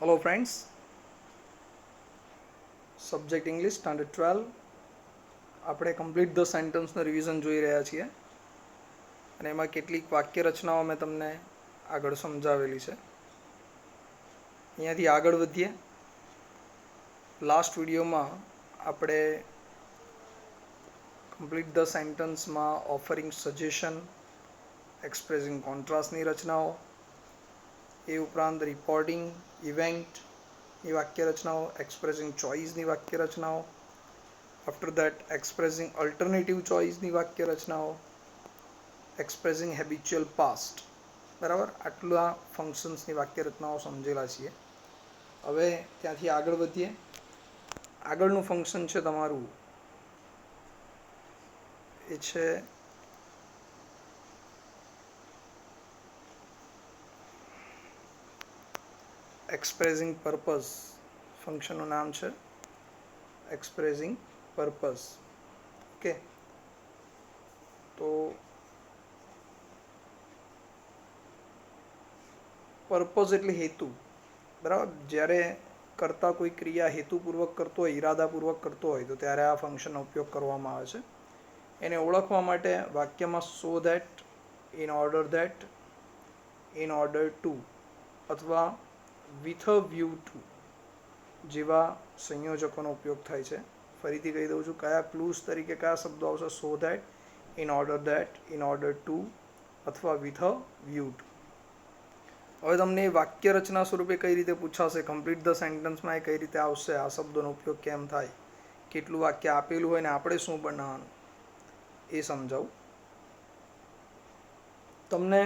Hello friends, subject English standard 12 આપણે complete the સેન્ટન્સનું revision જોઈ રહ્યા છીએ અને એમાં કેટલીક વાક્ય રચનાઓ મેં તમને આગળ સમજાવેલી છે. અહીંયાથી આગળ વધીએ. લાસ્ટ વિડીયોમાં આપણે કમ્પ્લીટ ધ સેન્ટન્સમાં ઓફરિંગ સજેશન, એક્સપ્રેસિંગ કોન્ટ્રાસ્ટની રચનાઓ, એ ઉપરાંત રિપોર્ટિંગ ઇવેન્ટ ની વાક્ય રચનાઓ, એક્સપ્રેસિંગ ચોઇસની વાક્ય રચનાઓ, આફ્ટર દેટ એક્સપ્રેસિંગ અલ્ટરનેટિવ ચોઇસની વાક્ય રચનાઓ, એક્સપ્રેસિંગ હેબિચ્યુઅલ પાસ્ટ. બરાબર, આટલા ફંક્શન્સની વાક્ય રચનાઓ સમજેલા છીએ. હવે ત્યાંથી આગળ વધીએ. આગળનું ફંક્શન છે તમારું એ છે એક્સપ્રેસિંગ પર્પઝ. ફંક્શનનું નામ છે એક્સપ્રેસિંગ પર્પઝ. ઓકે, તો પર્પઝ એટલે હેતુ. બરાબર, જ્યારે કરતા કોઈ ક્રિયા હેતુપૂર્વક કરતો હોય, ઈરાદાપૂર્વક કરતો હોય, તો ત્યારે આ ફંક્શનનો ઉપયોગ કરવામાં આવે છે. એને ઓળખવા માટે વાક્યમાં so that, in order that, in order to અથવા વિથ અ વ્યૂ ટુ જેવા સંયોજકોનો ઉપયોગ થાય છે. ફરીથી કહી દઉં છું, કયા ક્લૂઝ તરીકે કયા શબ્દો આવશે: so that, in order that, in order to અથવા વિથ અ વ્યૂ ટુ. હવે તમને એ વાક્ય રચના સ્વરૂપે કઈ રીતે પૂછાશે, કમ્પ્લીટ ધ સેન્ટન્સમાં એ કઈ રીતે આવશે, આ શબ્દોનો ઉપયોગ કેમ થાય, કેટલું વાક્ય આપેલું હોય ને આપણે શું બનાવવાનું એ સમજાવું તમને.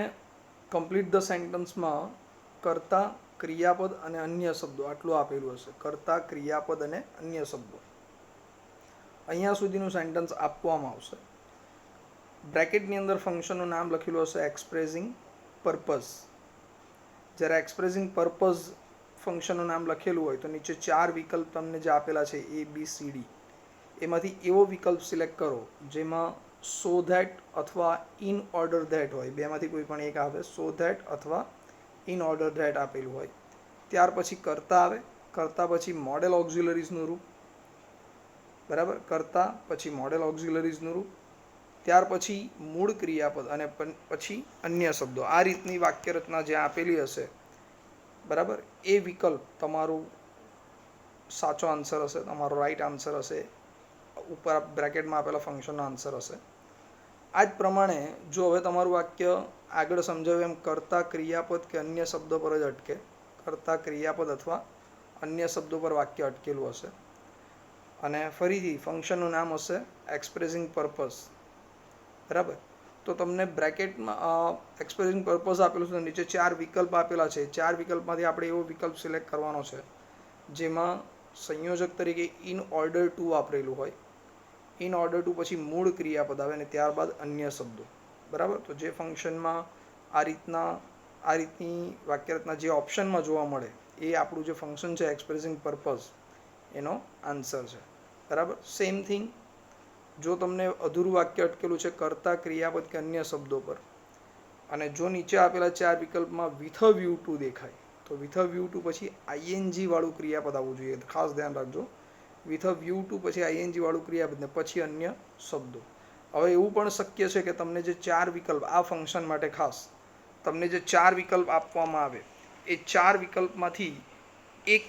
કમ્પ્લીટ ધ સેન્ટન્સમાં કર્તા, ક્રિયાપદ અને અન્ય શબ્દો આટલું આપેલું હશે. કર્તા, ક્રિયાપદ અને અન્ય શબ્દો. અહીંયા સુધીનું સેન્ટન્સ આપવામાં આવશે. બ્રેકેટની અંદર ફંક્શનનું નામ લખેલું હશે એક્સપ્રેસિંગ પર્પઝ. જ્યારે એક્સપ્રેસિંગ પર્પઝ ફંક્શનનું નામ લખેલું હોય તો નીચે 4 વિકલ્પ તમને જે આપેલા છે એ બી સી ડી, એમાંથી એવો વિકલ્પ સિલેક્ટ કરો જેમાં સો ધેટ અથવા ઇન ઓર્ડર ધેટ હોય. બેમાંથી કોઈ પણ એક આવે. સો ધેટ અથવા ઇન ઓર્ડર ધેટ આપેલું હોય. ત્યાર પછી કર્તા આવે. કર્તા પછી મોડેલ ઓક્ઝિલરીઝનું રૂપ. બરાબર, કર્તા પછી મોડેલ ઓક્ઝિલરીઝનું રૂપ. ત્યાર પછી મૂળ ક્રિયાપદ અને પછી અન્ય શબ્દો. આ રીતની વાક્ય રચના જ્યાં આપેલી હશે, બરાબર, એ વિકલ્પ તમારું સાચો આન્સર હશે, તમારો રાઈટ આન્સર હશે. ઉપર બ્રેકેટમાં આપેલા ફંક્શનનો આન્સર હશે. આ જ પ્રમાણે જો હવે તમારું વાક્ય આગળ સમજાવ્યું એમ કર્તા, ક્રિયાપદ કે અન્ય શબ્દો પર જ અટકે, કર્તા, ક્રિયાપદ અથવા અન્ય શબ્દો પર વાક્ય અટકેલું હશે અને ફરીથી ફંક્શનનું નામ હશે એક્સપ્રેસિંગ પર્પઝ. બરાબર, તો તમને બ્રેકેટમાં એક્સપ્રેસિંગ પર્પઝ આપેલું છે, નીચે 4 વિકલ્પ આપેલા છે. 4 વિકલ્પમાંથી આપણે એવો વિકલ્પ સિલેક્ટ કરવાનો છે જેમાં સંયોજક તરીકે ઇન ઓર્ડર ટુ વાપરેલું હોય. ઇન ઓર્ડર ટુ પછી મૂળ ક્રિયાપદ આવે અને ત્યારબાદ અન્ય શબ્દો. બરાબર, તો જે ફંક્શનમાં આ રીતની વાક્યરચના જે ઓપ્શનમાં જોવા મળે એ આપણું જે ફંક્શન છે એક્સપ્રેસિંગ પર્પઝ એનો આન્સર છે. બરાબર, સેમ થિંગ જો તમને અધૂરું વાક્ય અટકેલું છે કર્તા, ક્રિયાપદ કે અન્ય શબ્દો પર અને જો નીચે આપેલા 4 વિકલ્પમાં વિથ અ વ્યૂ ટુ દેખાય તો વિથ અ વ્યૂ ટુ પછી આઈએનજી વાળું ક્રિયાપદ આવવું જોઈએ. ખાસ ધ્યાન રાખજો, વિથ અ વ્યૂ ટુ પછી આઈએનજી વાળું ક્રિયાપદ ને પછી અન્ય શબ્દો. હવે એવું પણ શક્ય છે કે તમને જે 4 વિકલ્પ આ ફંક્શન માટે ખાસ તમને જે 4 વિકલ્પ આપવામાં આવે એ 4 વિકલ્પમાંથી એક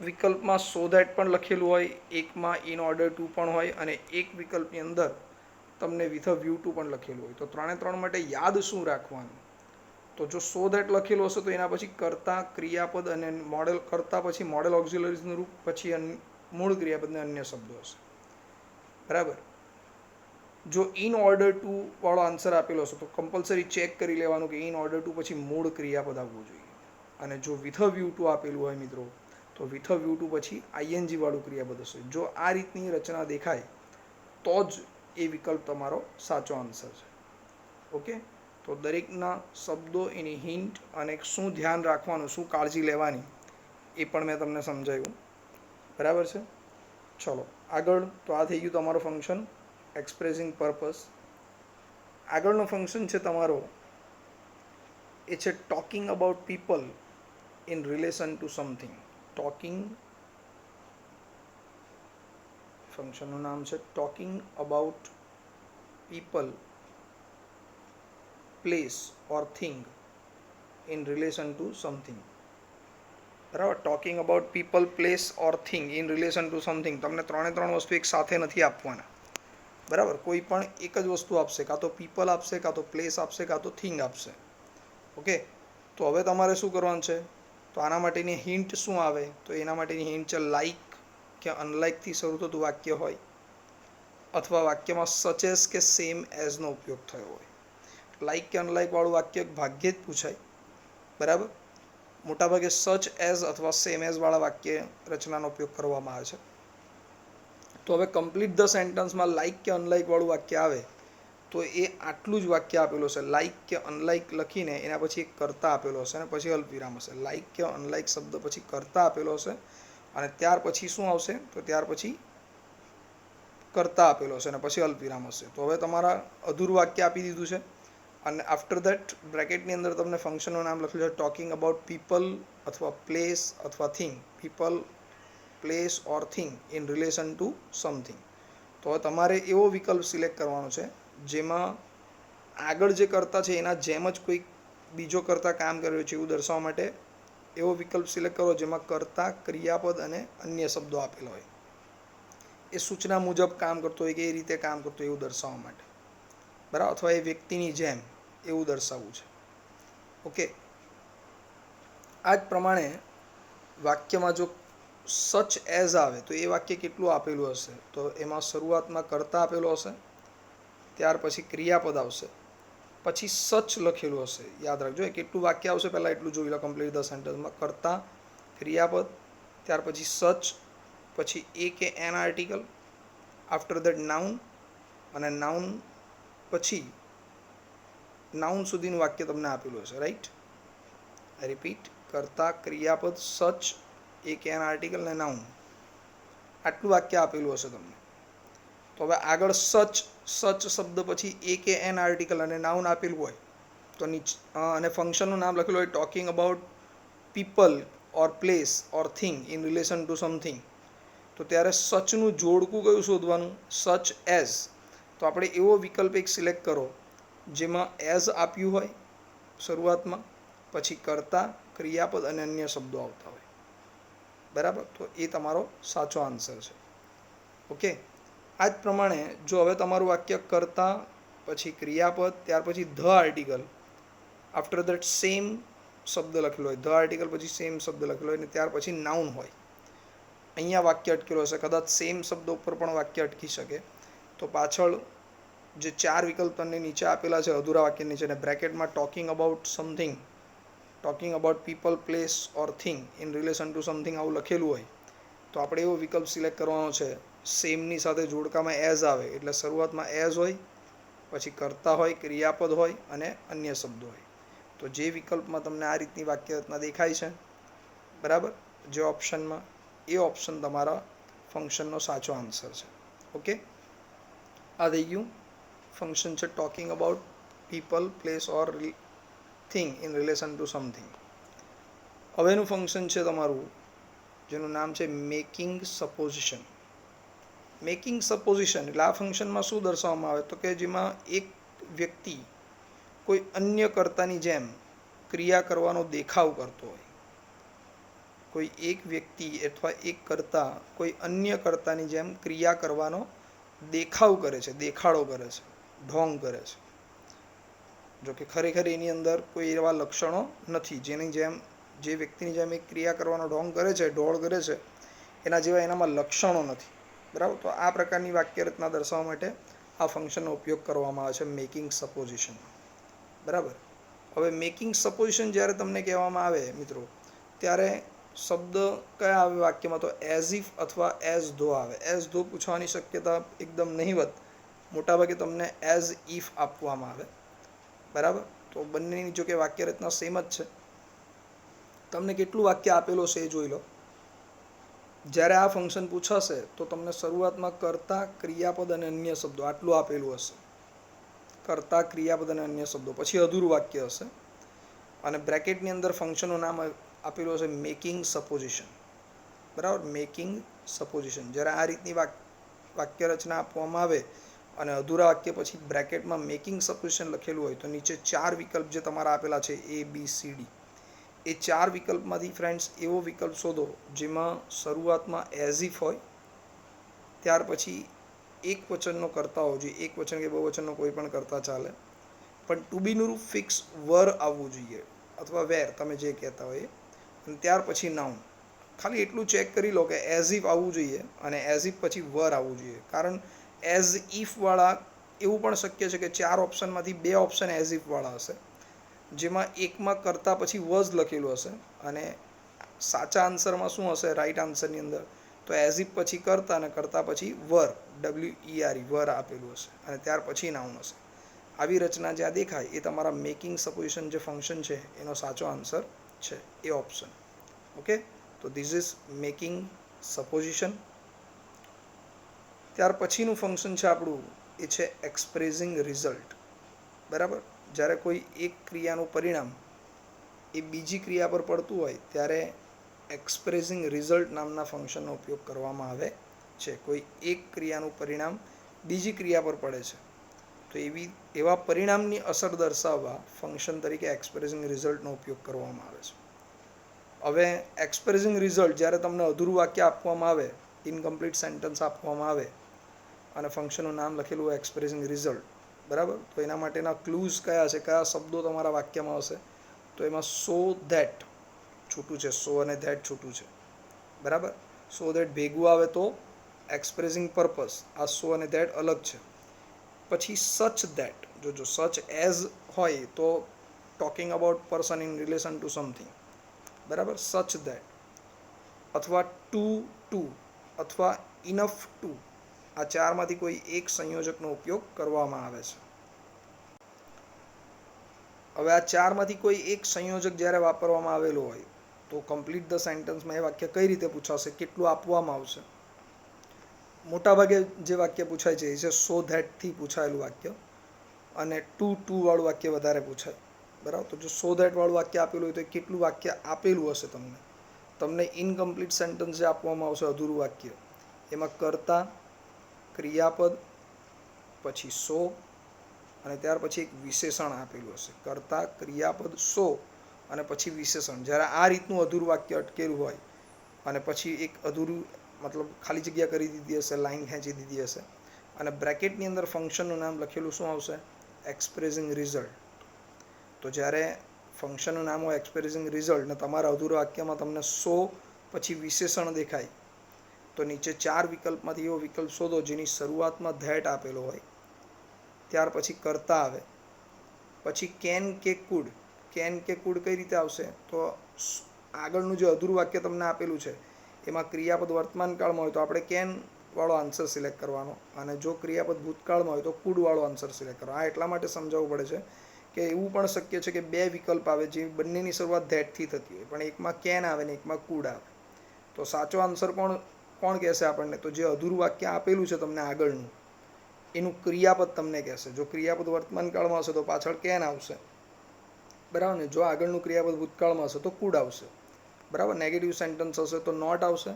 વિકલ્પમાં સો ધેટ પણ લખેલું હોય, એકમાં ઇન ઓર્ડર ટુ પણ હોય અને એક વિકલ્પની અંદર તમને વિથ અ વ્યૂ ટુ પણ લખેલું હોય. તો 3 માટે યાદ શું રાખવાનું? તો જો સો ધેટ લખેલું હશે તો એના પછી કર્તા, ક્રિયાપદ અને મોડેલ, કર્તા પછી મોડેલ ઓક્ઝિલરીઝનું રૂપ, પછી મૂળ ક્રિયાપદને અન્ય શબ્દો હશે. બરાબર, જો ઇન ઓર્ડર ટુ વાળો આન્સર આપેલો હશે તો કમ્પલસરી ચેક કરી લેવાનું કે ઇન ઓર્ડર ટુ પછી મૂળ ક્રિયાપદ આવવું જોઈએ. અને જો વિથ અ વ્યૂ ટુ આપેલું હોય મિત્રો તો વિથ અ વ્યૂ ટુ પછી આઈએનજી વાળું ક્રિયાપદ હશે. જો આ રીતની રચના દેખાય તો જ એ વિકલ્પ તમારો સાચો આન્સર છે. ઓકે, તો દરેકના શબ્દો, એની હિન્ટ અને શું ધ્યાન રાખવાનું, શું કાળજી લેવાની એ પણ મેં તમને સમજાવ્યું. બરાબર છે, ચલો આગળ. તો આ થઈ ગયું તમારું ફંક્શન એક્સપ્રેસિંગ પર્પઝ. આગળનો ફંક્શન છે તમારો એ છે talking about people in relation to something. Talking, ફંક્શનનું નામ છે talking about people, place or thing in relation to something. બરાબર, talking about people, place or thing in relation to something. તમને ત્રણ વસ્તુ એક સાથે નથી આપવાના. બરાબર, કોઈ પણ એક જ વસ્તુ આપશે, કાં તો પીપલ આપશે, કાં તો પ્લેસ આપશે, કાં તો થિંગ આપશે. ઓકે, તો હવે તમારે શું કરવાનું છે? તો આના માટેની હિન્ટ શું આવે? તો એના માટેની હિન્ટ છે લાઇક કે અનલાઇકથી શરૂ થતું વાક્ય હોય, અથવા વાક્યમાં સચ એઝ કે સેમ એઝનો ઉપયોગ થયો હોય. લાઇક કે અનલાઇક વાળું વાક્ય ભાગ્યે જ પૂછાય. બરાબર, મોટાભાગે સચ એઝ અથવા સેમ એઝ વાળા વાક્ય રચનાનો ઉપયોગ કરવામાં આવે છે. તો હવે કમ્પ્લીટ ધ સેન્ટન્સમાં લાઇક કે અનલાઇક વાળું વાક્ય આવે તો એ આટલું જ વાક્ય આપેલું હશે. લાઇક કે અનલાઇક લખીને એના પછી એક કર્તા આપેલો હશે અને પછી અલ્પવિરામ હશે. લાઇક કે અનલાઇક શબ્દ પછી કર્તા આપેલો હશે અને ત્યાર પછી શું આવશે? તો ત્યાર પછી કર્તા આપેલો હશે અને પછી અલ્પવિરામ હશે. તો હવે તમારા અધૂરું વાક્ય આપી દીધું છે અને આફ્ટર ધેટ બ્રેકેટની અંદર તમને ફંક્શનનું નામ લખેલું છે ટોકિંગ અબાઉટ પીપલ અથવા પ્લેસ અથવા thing. People, place or thing in relation to something. તો હવે તમારે એવો વિકલ્પ સિલેક્ટ કરવાનો છે જેમાં આગળ જે કર્તા છે એના જેમ જ કોઈ બીજો કર્તા કામ કરી રહ્યો છે એવું દર્શાવવા માટે એવો વિકલ્પ સિલેક્ટ કરો જેમાં કર્તા, ક્રિયાપદ અને અન્ય શબ્દો આપેલા હોય. એ સૂચના મુજબ કામ કરતો હોય કે એ રીતે કામ કરતો હોય એવું દર્શાવવા માટે. બરાબર, અથવા એ વ્યક્તિની જેમ એવું દર્શાવવું છે. ઓકે, આ જ પ્રમાણે વાક્યમાં જો સચ એઝ આવે તો એ વાક્ય કેટલું આપેલું હશે? તો એમાં શરૂઆતમાં કર્તા આપેલો હશે, ત્યાર પછી ક્રિયાપદ આવશે, પછી સચ લખેલું હશે. યાદ રાખજો, કેટલું વાક્ય આવશે પહેલાં એટલું જોઈ લો. કમ્પ્લીટ ધ સેન્ટેન્સમાં કર્તા, ક્રિયાપદ, ત્યાર પછી સચ, પછી એ કે an article, after that noun, અને નાઉન પછી નાઉન સુધીનું વાક્ય તમને આપેલું હશે. રાઈટ, રિપીટ, કર્તા, ક્રિયાપદ, સચ, એ કે એન આર્ટિકલ અને નાઉન, આટલું વાક્ય આપેલું હશે તમને. તો હવે આગળ સચ શબ્દ પછી એ કે એન આર્ટિકલ અને નાઉન આપેલું હોય તો નીચે અને ફંક્શનનું નામ લખેલું હોય talking about people or place or thing in relation to something. તો ત્યારે સચનું જોડકું કયું શોધવાનું? Such as. તો આપણે એવો વિકલ્પ એક સિલેક્ટ કરો જેમાં એઝ આપ્યું હોય શરૂઆતમાં, પછી કર્તા, ક્રિયાપદ અને અન્ય શબ્દો આવતા હોય. બરાબર, તો એ તમારો સાચો આન્સર છે. ઓકે, આ જ પ્રમાણે જો હવે તમારું વાક્ય કર્તા, પછી ક્રિયાપદ, ત્યાર પછી the article, after that same શબ્દ લખેલો હોય, ધ આર્ટિકલ પછી સેમ શબ્દ લખેલો હોય અને ત્યાર પછી નાઉન હોય. અહીંયા વાક્ય અટકેલું હશે. કદાચ સેમ શબ્દ ઉપર પણ વાક્ય અટકી શકે. તો પાછળ જે ચાર વિકલ્પ તમને નીચે આપેલા છે અધૂરા વાક્ય નીચે, અને બ્રેકેટમાં talking about something, talking about people, place or thing in relation to something આવું લખેલું હોય તો આપણે એવો વિકલ્પ સિલેક્ટ કરવાનો છે સેમની સાથે જોડકામાં એઝ આવે એટલે શરૂઆતમાં એઝ હોય, પછી કર્તા હોય, ક્રિયાપદ હોય અને અન્ય શબ્દો હોય. તો જે વિકલ્પમાં તમને આ રીતની વાક્ય રચના દેખાય છે, બરાબર, જે ઓપ્શનમાં, એ ઓપ્શન તમારા ફંક્શનનો સાચો આન્સર છે. ઓકે, આ થઈ ગયું ફંક્શન છે talking about people, place or thing in relation to something. હવેનું ફંક્શન છે તમારું જેનું નામ છે મેકિંગ સપોઝિશન. મેકિંગ સપોઝિશન એટલે આ ફંક્શનમાં શું દર્શાવવામાં આવે તો કે જેમાં એક વ્યક્તિ કોઈ અન્ય કર્તાની જેમ ક્રિયા કરવાનો દેખાવ કરતો હોય. કોઈ એક વ્યક્તિ અથવા એક કર્તા કોઈ અન્ય કર્તાની જેમ ક્રિયા કરવાનો દેખાવ કરે છે, દેખાડો કરે છે, ઢોંગ કરે છે. જો કે ખરેખર એની અંદર કોઈ એવા લક્ષણો નથી જેની જેમ, જે વ્યક્તિની જેમ એક ક્રિયા કરવાનો ઢોંગ કરે છે, ઢોળ કરે છે, એના જેવા એનામાં લક્ષણો નથી. બરાબર, તો આ પ્રકારની વાક્ય રચના દર્શાવવા માટે આ ફંક્શનનો ઉપયોગ કરવામાં આવે છે મેકિંગ સપોઝિશન. બરાબર, હવે મેકિંગ સપોઝિશન જ્યારે તમને કહેવામાં આવે મિત્રો ત્યારે શબ્દ કયા આવે વાક્યમાં? તો એઝ ઇફ અથવા એઝ ધો આવે. એઝ ધો પૂછવાની શક્યતા એકદમ નહીવત, મોટાભાગે તમને એઝ ઇફ આપવામાં આવે. બરાબર, તો બંનેની જો કે વાક્ય રચના સેમ જ છે. તમને કેટલું વાક્ય આપેલું છે એ જોઈ લો. જ્યારે આ ફંક્શન પૂછાશે તો તમને શરૂઆતમાં કર્તા, ક્રિયાપદ અને અન્ય શબ્દો આટલું આપેલું હશે. કર્તા, ક્રિયાપદ અને અન્ય શબ્દો, પછી અધૂરું વાક્ય હશે અને બ્રેકેટની અંદર ફંક્શનનું નામ આપેલું હશે મેકિંગ સપોઝિશન, બરાબર, મેકિંગ સપોઝિશન. જ્યારે આ રીતની વાક્ય રચના આપવામાં આવે અને અધૂરા વાક્ય પછી બ્રેકેટમાં મેકિંગ સપોઝિશન લખેલું હોય તો નીચે 4 વિકલ્પ જે તમારા આપેલા છે ABCD, એ 4 વિકલ્પમાંથી ફ્રેન્ડ્સ એવો વિકલ્પ શોધો જેમાં શરૂઆતમાં એઝ ઇફ હોય, ત્યાર પછી એક વચનનો કર્તા હોવો જોઈએ, એક વચન કે બહુવચનનો કોઈ પણ કર્તા ચાલે, પણ ટુ બીનું રૂપ ફિક્સ વર આવવું જોઈએ અથવા વેર, તમે જે કહેતા હોય, અને ત્યાર પછી નાઉન. ખાલી એટલું ચેક કરી લો કે એઝ ઇફ આવવું જોઈએ અને એઝ ઇફ પછી વર આવવું જોઈએ, કારણ એઝ ઇફવાળા એવું પણ શક્ય છે કે 4 ઓપ્શનમાંથી 2 ઓપ્શન એઝ ઇફવાળા હશે, જેમાં એકમાં કરતા પછી વઝ લખેલું હશે અને સાચા આન્સરમાં શું હશે, રાઈટ આન્સરની અંદર તો એઝ ઇફ પછી કરતા અને કરતા પછી વર, WER, વર આપેલું હશે અને ત્યાર પછી નાઉન હશે. આવી રચના જ્યાં દેખાય એ તમારા મેકિંગ સપોઝિશન જે ફંક્શન છે એનો સાચો આન્સર છે, એ ઓપ્શન. ઓકે, તો ધીસ ઇઝ મેકિંગ સપોઝિશન. ત્યાર પછીનું ફંક્શન છે આપણું એ છે એક્સપ્રેસિંગ રિઝલ્ટ, બરાબર. જ્યારે કોઈ એક ક્રિયાનું પરિણામ એ બીજી ક્રિયા પર પડતું હોય ત્યારે એક્સપ્રેસિંગ રિઝલ્ટ નામના ફંક્શનનો ઉપયોગ કરવામાં આવે છે. કોઈ એક ક્રિયાનું પરિણામ બીજી ક્રિયા પર પડે છે તો એવા પરિણામની અસર દર્શાવવા ફંક્શન તરીકે એક્સપ્રેસિંગ રિઝલ્ટનો ઉપયોગ કરવામાં આવે છે. હવે એક્સપ્રેસિંગ રિઝલ્ટ જ્યારે તમને અધૂરું વાક્ય આપવામાં આવે, ઇનકમ્પ્લીટ સેન્ટન્સ આપવામાં આવે અને ફંક્શનનું નામ લખેલું હોય એક્સપ્રેસિંગ રિઝલ્ટ, બરાબર, તો એના માટેના ક્લૂઝ કયા છે, કયા શબ્દો તમારા વાક્યમાં હશે, તો એમાં સો ધેટ છૂટું છે, સો અને ધેટ છૂટું છે, બરાબર. સો ધેટ ભેગું આવે તો એક્સપ્રેસિંગ પર્પઝ, આ સો અને ધેટ અલગ છે. પછી સચ ધેટ, જો સચ એઝ હોય તો talking about person in relation to something, બરાબર, સચ ધેટ, અથવા ટુ અથવા ઇનફ ટુ, આ ચારમાંથી કોઈ એક સંયોજકનો ઉપયોગ કરવામાં આવે છે. હવે આ ચારમાંથી કોઈ એક સંયોજક જ્યારે વાપરવામાં આવેલું હોય તો કમ્પ્લીટ ધ સેન્ટન્સમાં એ વાક્ય કઈ રીતે પૂછાશે, કેટલું આપવામાં આવશે. મોટાભાગે જે વાક્ય પૂછાય છે એ છે સો ધેટથી પૂછાયેલું વાક્ય અને ટુ વાળું વાક્ય વધારે પૂછાય, બરાબર. તો જો સો ધેટ વાળું વાક્ય આપેલું હોય તો કેટલું વાક્ય આપેલું હશે તમને ઇનકમ્પ્લીટ સેન્ટન્સ જે આપવામાં આવશે અધૂરું વાક્ય, એમાં કર્તા, ક્રિયાપદ, પછી સો અને ત્યાર પછી એક વિશેષણ આપેલું હશે. કર્તા, ક્રિયાપદ, સો અને પછી વિશેષણ. જ્યારે આ રીતનું અધૂરું વાક્ય અટકેલું હોય અને પછી એક અધૂરું મતલબ ખાલી જગ્યા કરી દીધી હશે, લાઈન ખેંચી દીધી હશે અને બ્રેકેટની અંદર ફંક્શનનું નામ લખેલું શું આવશે, એક્સપ્રેસિંગ રિઝલ્ટ. તો જ્યારે ફંક્શનનું નામ હોય એક્સપ્રેસિંગ રિઝલ્ટ ને તમારા અધૂરા વાક્યમાં તમને સો પછી વિશેષણ દેખાય તો નીચે 4 વિકલ્પમાંથી એવો વિકલ્પ શોધો જેની શરૂઆતમાં ધેટ આપેલો હોય, ત્યાર પછી કરતા આવે, પછી કેન કે કુડ. કેન કે કુડ કઈ રીતે આવશે, તો આગળનું જે અધૂરું વાક્ય તમને આપેલું છે એમાં ક્રિયાપદ વર્તમાન કાળમાં હોય તો આપણે કેન વાળો આન્સર સિલેક્ટ કરવાનો અને જો ક્રિયાપદ ભૂતકાળમાં હોય તો કુડ વાળો આન્સર સિલેક્ટ કરવાનો. આ એટલા માટે સમજાવવું પડે છે કે એવું પણ શક્ય છે કે 2 વિકલ્પ આવે જે બંનેની શરૂઆત ધેટથી થતી હોય, પણ એકમાં કેન આવે ને એકમાં કુડ આવે. તો સાચો આન્સર કોણ કહેશે આપણને, તો જે અધૂરું વાક્ય આપેલું છે તમને આગળનું એનું ક્રિયાપદ તમને કહેશે. જો ક્રિયાપદ વર્તમાન કાળમાં હશે તો પાછળ કેન આવશે, બરાબર ને. જો આગળનું ક્રિયાપદ ભૂતકાળમાં હશે તો કુડ આવશે, બરાબર. નેગેટિવ સેન્ટન્સ હશે તો નોટ આવશે,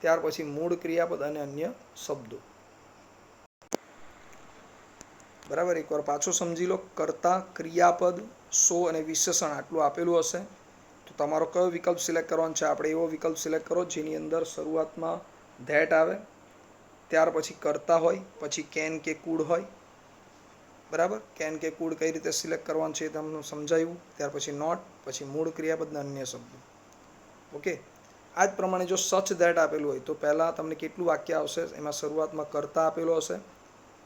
ત્યાર પછી મૂળ ક્રિયાપદ અને અન્ય શબ્દો, બરાબર. એકવાર પાછો સમજી લો. કર્તા, ક્રિયાપદ, સો અને વિશેષણ આટલું આપેલું હશે તો તમારો કયો વિકલ્પ સિલેક્ટ કરવાનો છે, આપણે એવો વિકલ્પ સિલેક્ટ કરો જેની અંદર શરૂઆતમાં ધેટ આવે, ત્યાર પછી કરતા હોય, પછી કેન કે કુડ હોય, બરાબર. કેન કે કુડ કઈ રીતે સિલેક્ટ કરવાનું છે એ તમને સમજાવ્યું. ત્યાર પછી નોટ, પછી મૂળ ક્રિયાપદ અને અન્ય શબ્દો. ઓકે, આ જ પ્રમાણે જો સચ ધેટ આપેલું હોય તો પહેલાં તમને કેટલું વાક્ય આવશે, એમાં શરૂઆતમાં કરતા આપેલો હશે,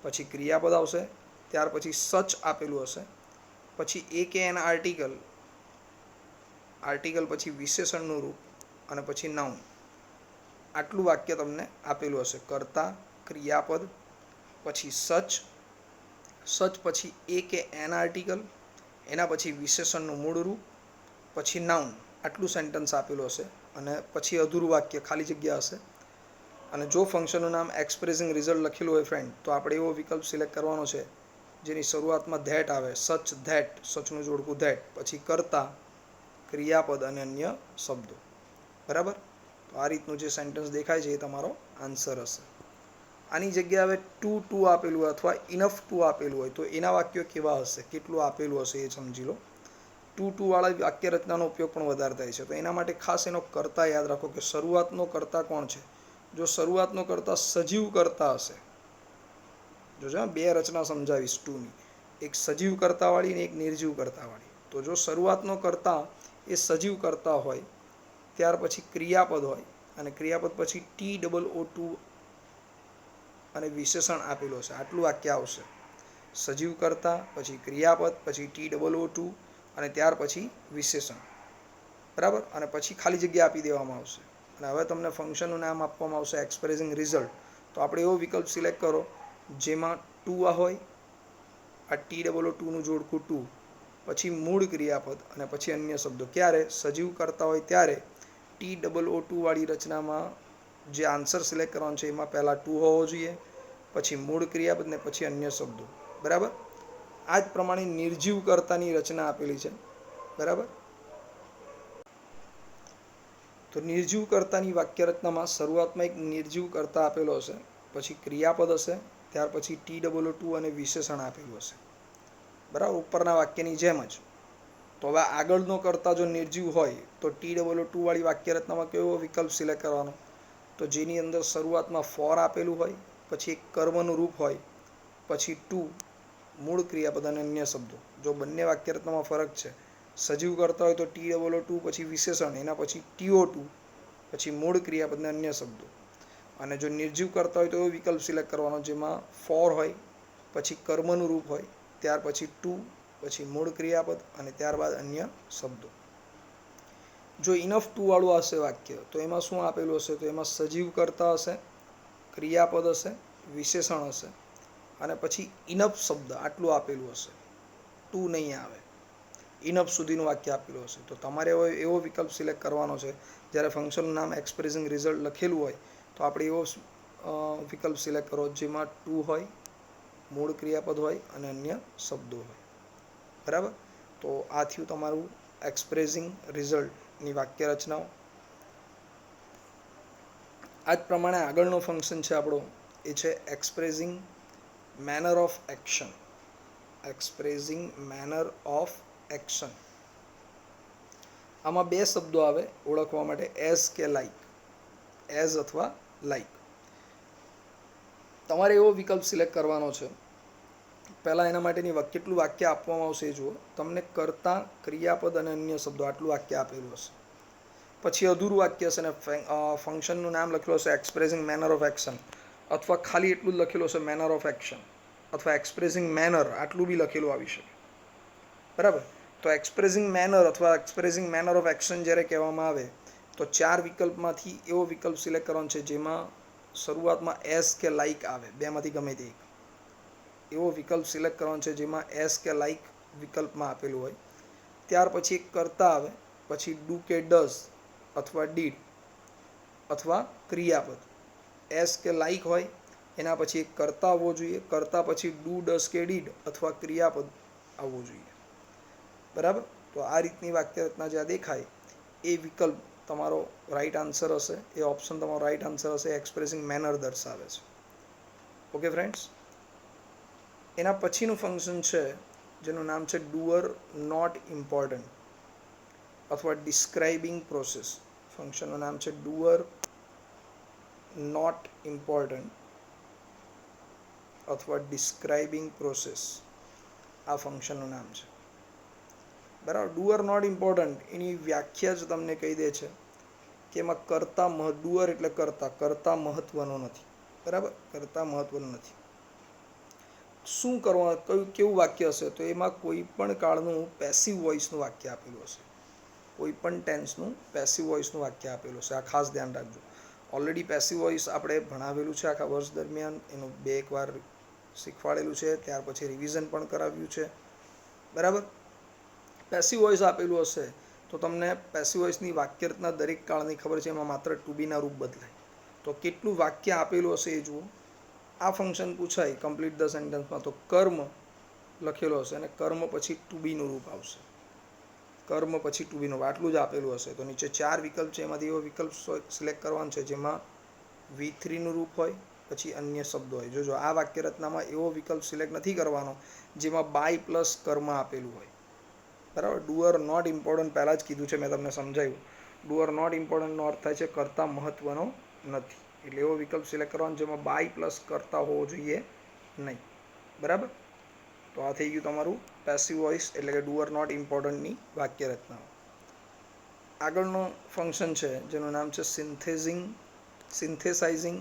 પછી ક્રિયાપદ આવશે, ત્યાર પછી સચ આપેલું હશે, પછી એ કે એન આર્ટિકલ પછી વિશેષણનું રૂપ અને પછી નાઉન. આટલું વાક્ય તમને આપેલું હશે. કર્તા, ક્રિયાપદ, પછી સચ પછી એ કે એન આર્ટિકલ, એના પછી વિશેષણનું મૂળ રૂપ, પછી નાઉન. આટલું સેન્ટન્સ આપેલું હશે અને પછી અધૂરું વાક્ય ખાલી જગ્યા હશે. અને જો ફંક્શનનું નામ એક્સપ્રેસિંગ રિઝલ્ટ લખેલું હોય ફ્રેન્ડ તો આપણે એવો વિકલ્પ સિલેક્ટ કરવાનો છે જેની શરૂઆતમાં ધેટ આવે, સચ ધેટ, સચનું જોડકું ધેટ, પછી કરતા, ક્રિયાપદ અને અન્ય શબ્દો. બરાબર. તો આ રીતનું જે સેન્ટેન્સ દેખાય છે એ તમારો આન્સર હશે. આની જગ્યાએ હવે ટુ આપેલું હોય અથવા ઇનફ ટુ આપેલું હોય તો એના વાક્યો કેવા હશે, કેટલું આપેલું હશે એ સમજી લો. ટુ વાળા વાક્ય રચનાનો ઉપયોગ પણ વધારે થાય છે. તો એના માટે ખાસ એનો કર્તા યાદ રાખો કે શરૂઆતનો કર્તા કોણ છે. જો શરૂઆતનો કર્તા સજીવ કર્તા હશે, જોજો બે રચના સમજાવીશ ટુની, એક સજીવ કર્તાવાળી અને એક નિર્જીવ કર્તાવાળી. તો જો શરૂઆતનો કર્તા એ સજીવ કર્તા હોય ત્યાર પછી ક્રિયાપદ હોય અને ક્રિયાપદ પછી TOO અને વિશેષણ આપેલું હશે, આટલું વાક્ય આવશે. સજીવ કર્તા પછી ક્રિયાપદ પછી TOO અને ત્યાર પછી વિશેષણ. બરાબર. અને પછી ખાલી જગ્યા આપી દેવામાં આવશે. અને હવે તમને ફંક્શનનું નામ આપવામાં આવશે એક્સપ્રેસિંગ રિઝલ્ટ. તો આપણે એવો વિકલ્પ સિલેક્ટ કરો જેમાં ટુ હોય, આ TOOનું જોડકું ટુ, પછી મૂળ ક્રિયાપદ અને પછી અન્ય શબ્દો. ક્યારે સજીવ કરતા હોય ત્યારે TOO વાળી રચનામાં જે આન્સર સિલેક્ટ કરવાનો છે એમાં પહેલાં ટુ હોવો જોઈએ, પછી મૂળ ક્રિયાપદ ને પછી અન્ય શબ્દો. બરાબર. આ જ પ્રમાણે નિર્જીવ કર્તાની રચના આપેલી છે. બરાબર. તો નિર્જીવ કર્તાની વાક્ય રચનામાં શરૂઆતમાં એક નિર્જીવ કર્તા આપેલો હશે, પછી ક્રિયાપદ હશે, ત્યાર પછી TOO અને વિશેષણ આપેલું હશે. બરાબર. ઉપરના વાક્યની જેમ જ. તો હવે આગળનો કર્તા જો નિર્જીવ હોય તો TOO વાળી વાક્ય રચનામાં કેવો વિકલ્પ સિલેક્ટ કરવાનો, તો જેની અંદર શરૂઆતમાં ફોર આપેલું હોય, પછી એક કર્મનું રૂપ હોય, પછી ટુ, મૂળ ક્રિયાપદ અને અન્ય શબ્દો. જો બંને વાક્ય રચનામાં ફરક છે, સજીવ કરતા હોય તો TOO પછી વિશેષણ, એના પછી TO2 પછી મૂળ ક્રિયાપદ અને અન્ય શબ્દો. અને જો નિર્જીવ કરતા હોય તો એવો વિકલ્પ સિલેક્ટ કરવાનો જેમાં ફોર હોય, પછી કર્મનું રૂપ હોય, ત્યાર પછી ટુ, પછી મૂળ ક્રિયાપદ અને ત્યારબાદ અન્ય શબ્દો. જો ઇનફ ટુ વાળું હશે વાક્ય તો એમાં શું આપેલું હશે, તો એમાં સજીવ કરતા હશે, ક્રિયાપદ હશે, વિશેષણ હશે અને પછી ઇનફ શબ્દ આટલું આપેલું હશે, ટુ નહીં આવે. ઇનફ સુધીનું વાક્ય આપેલું હશે. તો તમારે એવો વિકલ્પ સિલેક્ટ કરવાનો છે જ્યારે ફંક્શનનું નામ એક્સપ્રેસિંગ રિઝલ્ટ લખેલું હોય તો આપણે એવો વિકલ્પ સિલેક્ટ કરો જેમાં ટુ હોય, મૂળ ક્રિયાપદ હોય અને અન્ય શબ્દો હોય. બરાબર. તો આ થયું તમારું એક્સપ્રેસિંગ રિઝલ્ટની વાક્ય રચનાઓ. આ જ પ્રમાણે આગળનો ફંક્શન છે આપણો, એ છે expressing manner of action. Expressing manner of action. આમાં બે શબ્દો આવે ઓળખવા માટે, એઝ કે લાઈક. એઝ અથવા લાઈક. તમારે એવો વિકલ્પ સિલેક્ટ કરવાનો છે. પહેલાં એના માટેની કેટલું વાક્ય આપવામાં આવશે એ જુઓ. તમને કર્તા, ક્રિયાપદ અને અન્ય શબ્દો આટલું વાક્ય આપેલું હશે. પછી અધૂરું વાક્ય હશે ને ફંક્શનનું નામ લખેલું હશે એક્સપ્રેસિંગ મેનર ઓફ એક્શન, અથવા ખાલી એટલું જ લખેલું હશે મેનર ઓફ એક્શન, અથવા એક્સપ્રેસિંગ મેનર આટલું બી લખેલું આવી શકે. બરાબર. તો એક્સપ્રેસિંગ મેનર અથવા એક્સપ્રેસિંગ મેનર ઓફ એક્શન જ્યારે કહેવામાં આવે તો ચાર વિકલ્પમાંથી એવો વિકલ્પ સિલેક્ટ કરવાનો છે જેમાં શરૂઆતમાં એસ કે લાઈક આવે, બેમાંથી ગમે તે એક. એવો વિકલ્પ સિલેક્ટ કરવાનો છે જેમાં એસ કે લાઈક વિકલ્પમાં આપેલું હોય. ત્યાર પછી એક કર્તા આવે, પછી ડુ કે ડઝ અથવા ડીડ અથવા ક્રિયાપદ. એસ કે લાઈક હોય એના પછી એક કર્તા આવવો જોઈએ, કર્તા પછી ડુ, ડઝ કે ડીડ અથવા ક્રિયાપદ આવવું જોઈએ. બરાબર. તો આ રીતની વાક્ય રચના જ્યાં દેખાય એ વિકલ્પ તમારો રાઈટ આન્સર હશે, એ ઓપ્શન તમારો રાઈટ આન્સર હશે. એક્સપ્રેસિંગ મેનર દર્શાવે છે. Okay friends. એના પછીનું ફંક્શન છે જેનું નામ છે ડુઅર નોટ ઇમ્પોર્ટન્ટ અથવા ડિસ્ક્રાઇબિંગ પ્રોસેસ. ફંક્શનનું નામ છે ડુઅર નોટ ઇમ્પોર્ટન્ટ અથવા ડિસ્ક્રાઇબિંગ પ્રોસેસ. આ ફંક્શનનું નામ છે. બરાબર. ડુઅર નોટ ઇમ્પોર્ટન્ટ એની વ્યાખ્યા જ તમને કહી દે છે કે એમાં કર્તા, ડુઅર એટલે કર્તા મહત્વનો નથી. બરાબર. કર્તા મહત્વનું નથી. શું કરવા, કેવું વાક્ય હશે, તો એમાં કોઈ પણ કાળનું પેસિવ વોઇસનું વાક્ય આપેલું હશે. કોઈ પણ ટેન્સનું પેસિવ વોઇસનું વાક્ય આપેલું હશે. આ ખાસ ધ્યાન રાખજો. ઓલરેડી પેસિવ વોઇસ આપણે ભણાવેલું છે આખા વર્ષ દરમિયાન, એનું 2-1 વાર શીખવાડેલું છે, ત્યાર પછી રિવિઝન પણ કરાવ્યું છે. બરાબર. પેસિવ વોઇસ આપેલું હશે તો તમને પેસિવ વોઇસની વાક્ય રચના દરેક કાળની ખબર છે, એમાં માત્ર ટુ બીના રૂપ બદલાય. તો કેટલું વાક્ય આપેલું હશે એ જુઓ. આ ફંક્શન પૂછાય કમ્પ્લીટ ધ સેન્ટેન્સમાં તો કર્મ લખેલો હશે અને કર્મ પછી ટુ બીનું રૂપ આવશે. કર્મ પછી ટુ બીનો આટલું જ આપેલું હશે તો નીચે 4 વિકલ્પ છે એમાંથી એવો વિકલ્પ સિલેક્ટ કરવાનો છે જેમાં V3નું રૂપ હોય પછી અન્ય શબ્દો હોય. જોજો આ વાક્ય રચનામાં એવો વિકલ્પ સિલેક્ટ નથી કરવાનો જેમાં બાય પ્લસ કર્મ આપેલું હોય. બરાબર. ડુ ઓર નોટ ઇમ્પોર્ટન્ટ પહેલાં જ કીધું છે, મેં તમને સમજાવ્યું. ડુ ઓર નોટ ઇમ્પોર્ટન્ટનો અર્થ થાય છે કરતા મહત્વનો નથી. એટલે એવો વિકલ્પ સિલેક્ટ કરવાનો જેમાં બાય પ્લસ કરતા હોવો જોઈએ નહીં. બરાબર. તો આ થઈ ગયું તમારું પેસિવ વોઇસ એટલે કે ડુ ઓર નોટ ઇમ્પોર્ટન્ટની વાક્ય રચનાઓ. આગળનો ફંક્શન છે જેનું નામ છે સિન્થેસાઇઝિંગ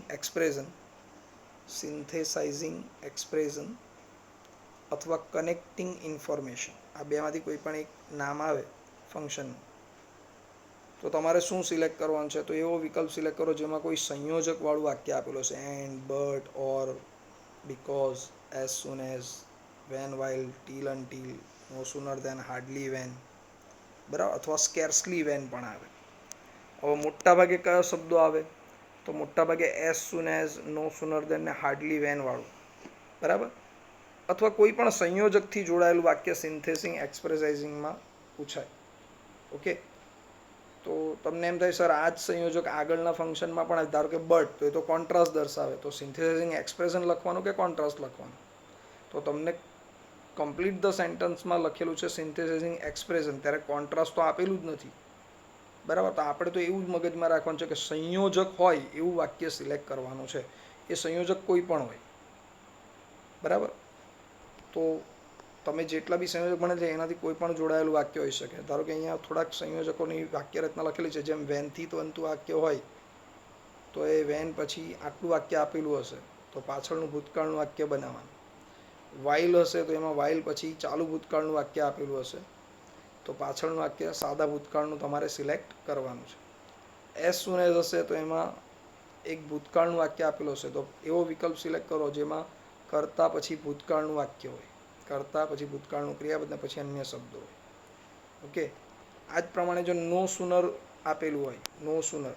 એક્સપ્રેશન અથવા કનેક્ટિંગ ઇન્ફોર્મેશન. આ બેમાંથી કોઈ પણ એક નામ આવે ફંક્શનનું તો તમારે શું સિલેક્ટ કરવાનું છે? તો એવો વિકલ્પ સિલેક્ટ કરો જેમાં કોઈ સંયોજકવાળું વાક્ય આપેલું છે. And, but, or, because, as soon as, when, while, till, until, no sooner than, hardly when. બરાબર. અથવા સ્કેર્સલી વેન પણ આવે. હવે મોટાભાગે કયો શબ્દો આવે? તો મોટાભાગે એઝ સૂન એઝ, નો સુનર દેન ને હાર્ડલી વેન વાળું. બરાબર. અથવા કોઈ પણ સંયોજકથી જોડાયેલું વાક્ય સિન્થેસિંગ એક્સપ્રેસાઇઝિંગમાં પૂછાય. ઓકે. તો તમને એમ થાય સર આ જ સંયોજક આગળના ફંક્શનમાં પણ ધારો કે બટ, તો એ તો કોન્ટ્રાસ્ટ દર્શાવે. તો સિન્થેસાઇઝિંગ એક્સપ્રેશન લખવાનું કે કોન્ટ્રાસ્ટ લખવાનું? તો તમને કમ્પ્લીટ ધ સેન્ટન્સમાં લખેલું છે સિન્થેસાઇઝિંગ એક્સપ્રેશન, ત્યારે કોન્ટ્રાસ્ટ તો આપેલું જ નથી. બરાબર. તો આપણે તો એવું જ મગજમાં રાખવાનું છે કે સંયોજક હોય એવું વાક્ય સિલેક્ટ કરવાનું છે. એ સંયોજક કોઈ પણ હોય. બરાબર. તો તમે જેટલા બી સંયોજક ભણે છે એનાથી કોઈ પણ જોડાયેલું વાક્ય હોઈ શકે. ધારો કે અહીંયા થોડાક સંયોજકોની વાક્ય રચના લખેલી છે, જેમ વેનથી બનતું વાક્ય હોય તો એ વેન પછી આટલું વાક્ય આપેલું હશે તો પાછળનું ભૂતકાળનું વાક્ય બનાવવાનું. વાઇલ હશે તો એમાં વાઇલ પછી ચાલુ ભૂતકાળનું વાક્ય આપેલું હશે તો પાછળનું વાક્ય સાદા ભૂતકાળનું તમારે સિલેક્ટ કરવાનું છે. એઝ સૂન એઝ હશે તો એમાં એક ભૂતકાળનું વાક્ય આપેલું હશે તો એવો વિકલ્પ સિલેક્ટ કરો જેમાં કરતા પછી ભૂતકાળનું વાક્ય હોય. કરતા પછી ભૂતકાળનું ક્રિયાપદ ને પછી અન્ય શબ્દો હોય. ઓકે. આ જ પ્રમાણે જો નો સુનર આપેલું હોય, નો સુનર,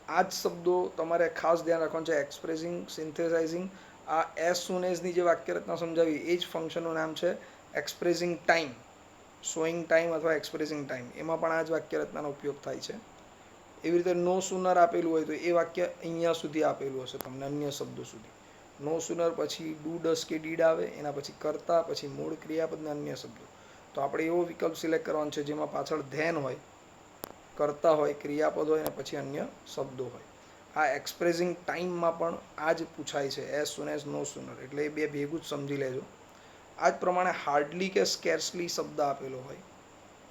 આ જ શબ્દો તમારે ખાસ ધ્યાન રાખવાનું છે. એક્સપ્રેસિંગ સિન્થેસાઇઝિંગ આ એઝ સૂન એઝની જે વાક્ય રચના સમજાવી એ જ ફંક્શનનું નામ છે એક્સપ્રેસિંગ ટાઈમ, શોઈંગ ટાઈમ અથવા એક્સપ્રેસિંગ ટાઈમ. એમાં પણ આ જ વાક્ય રચનાનો ઉપયોગ થાય છે. એવી રીતે નો સુનર આપેલું હોય તો એ વાક્ય અહીંયા સુધી આપેલું હશે તમને, અન્ય શબ્દો સુધી. નો સુનર પછી ડુ, ડસ કે ડીડ આવે, એના પછી કરતા, પછી મૂળ ક્રિયાપદ ને અન્ય શબ્દો. તો આપણે એવો વિકલ્પ સિલેક્ટ કરવાનો છે જેમાં પાછળ ધેન હોય, કરતા હોય, ક્રિયાપદ હોય અને પછી અન્ય શબ્દો હોય. આ એક્સપ્રેસિંગ ટાઈમમાં પણ આ જ પૂછાય છે, એઝ સૂન એઝ, નો સુનર. એટલે એ બે ભેગું જ સમજી લેજો. આ જ પ્રમાણે હાર્ડલી કે સ્કેર્સલી શબ્દ આપેલો હોય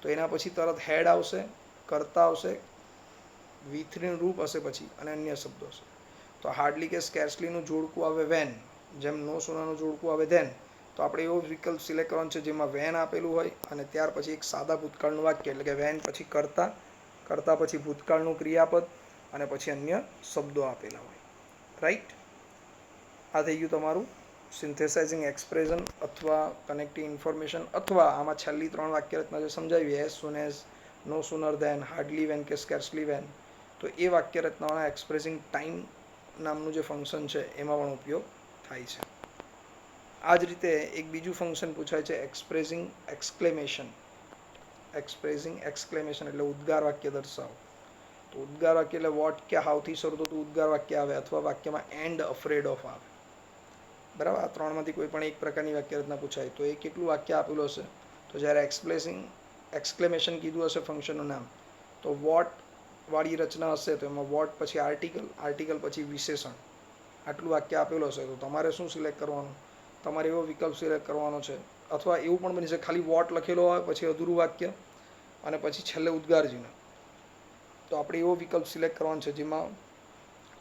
તો એના પછી તરત હેડ આવશે, કરતા આવશે, V3નું રૂપ હશે પછી અને અન્ય શબ્દો હશે. તો હાર્ડલી કે સ્કેર્સલીનું જોડકું આવે વેન, જેમ નો સુનરનું જોડકું આવે ધેન. તો આપણે એવો વિકલ્પ સિલેક્ટ કરવાનો છે જેમાં વેન આપેલું હોય અને ત્યાર પછી એક સાદા ભૂતકાળનું વાક્ય એટલે કે વેન પછી કરતા, કરતા પછી ભૂતકાળનું ક્રિયાપદ અને પછી અન્ય શબ્દો આપેલા હોય. રાઈટ. આ થઈ ગયું તમારું સિન્થેસાઇઝિંગ એક્સપ્રેશન અથવા કનેક્ટિંગ ઇન્ફોર્મેશન. અથવા આમાં છેલ્લી 3 વાક્ય રચના જે સમજાવી, એઝ સૂન એઝ, નો સુનર દેન, હાર્ડલી વેન કે સ્કેર્સલી વેન, તો એ વાક્ય રચનાઓના એક્સપ્રેસિંગ ટાઈમ નામનું જે ફંક્શન છે એમાં પણ ઉપયોગ થાય છે. આ જ રીતે એક બીજું ફંક્શન પૂછાય છે એક્સપ્રેસિંગ એક્સક્લેમેશન. એક્સપ્રેસિંગ એક્સક્લેમેશન એટલે ઉદ્ગાર વાક્ય દર્શાવો. તો ઉદ્ગાર વાક્ય એટલે વોટ કે હાઉથી શરૂ થતું ઉદ્ગાર વાક્ય આવે અથવા વાક્યમાં એન્ડ અફ્રેડ ઓફ આવે. બરાબર. આ ત્રણમાંથી કોઈ પણ એક પ્રકારની વાક્ય રચના પૂછાય તો એ કેટલું વાક્ય આપેલું હશે? તો જ્યારે એક્સક્લેમેશન કીધું હશે ફંક્શનનું નામ તો વોટ વાળી રચના હશે તો એમાં વોટ પછી આર્ટિકલ, આર્ટિકલ પછી વિશેષણ, આટલું વાક્ય આપેલું હશે તો તમારે શું સિલેક્ટ કરવાનું? તમારે એવો વિકલ્પ સિલેક્ટ કરવાનો છે. અથવા એવું પણ બની શકે ખાલી વોટ લખેલો હોય પછી અધૂરું વાક્ય અને પછી છેલ્લે ઉદ્ગાર ચિહ્ન. તો આપણે એવો વિકલ્પ સિલેક્ટ કરવાનો છે જેમાં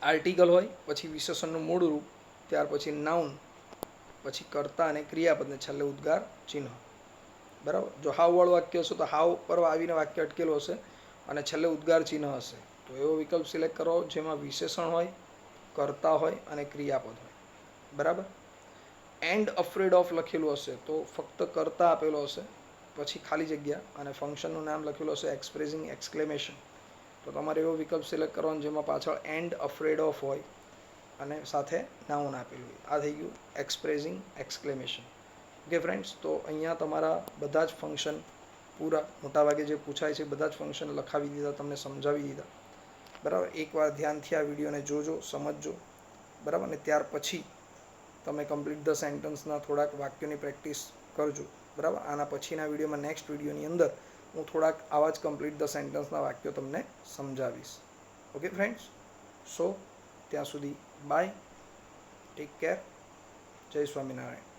આર્ટિકલ હોય પછી વિશેષણનું મૂળ રૂપ, ત્યાર પછી નાઉન, પછી કર્તા અને ક્રિયાપદને છેલ્લે ઉદ્ગાર ચિહ્ન. બરાબર. જો હાવ વાળું વાક્ય હશે તો હાવ પર આવીને વાક્ય અટકેલું હશે અને છેલ્લે ઉદ્ગાર ચિહ્ન હશે. તો એવો વિકલ્પ સિલેક્ટ કરો જેમાં વિશેષણ હોય, કર્તા હોય અને ક્રિયાપદ હોય. બરાબર. એન્ડ અફ્રેડ ઓફ લખેલું હશે તો ફક્ત કર્તા આપેલો હશે પછી ખાલી જગ્યા અને ફંક્શનનું નામ લખેલું હશે એક્સપ્રેસિંગ એક્સક્લેમેશન. તો તમારે એવો વિકલ્પ સિલેક્ટ કરવાનો જેમાં પાછળ એન્ડ અફ્રેડ ઓફ હોય અને સાથે નાઉન આપેલું હોય. આ થઈ ગયું એક્સપ્રેસિંગ એક્સક્લેમેશન. Okay friends. તો અહીંયા તમારા બધા જ ફંક્શન પૂરા મોટાભાગે જે પૂછાય છે બધા જ ફંક્શન લખાવી દીધા, તમને સમજાવી દીધા. બરાબર, એકવાર ધ્યાનથી આ વિડીયોને જોજો, સમજજો. બરાબર, ને ત્યાર પછી તમે કમ્પ્લીટ ધ સેન્ટન્સના થોડાક વાક્યોની પ્રેક્ટિસ કરજો. બરાબર, આના પછીના વિડીયોમાં, નેક્સ્ટ વિડીયોની અંદર હું થોડાક આવા જ કમ્પ્લીટ ધ સેન્ટન્સના વાક્યો તમને સમજાવીશ. ઓકે ફ્રેન્ડ્સ, સો ત્યાં સુધી બાય, ટેક કેર, જય સ્વામિનારાયણ.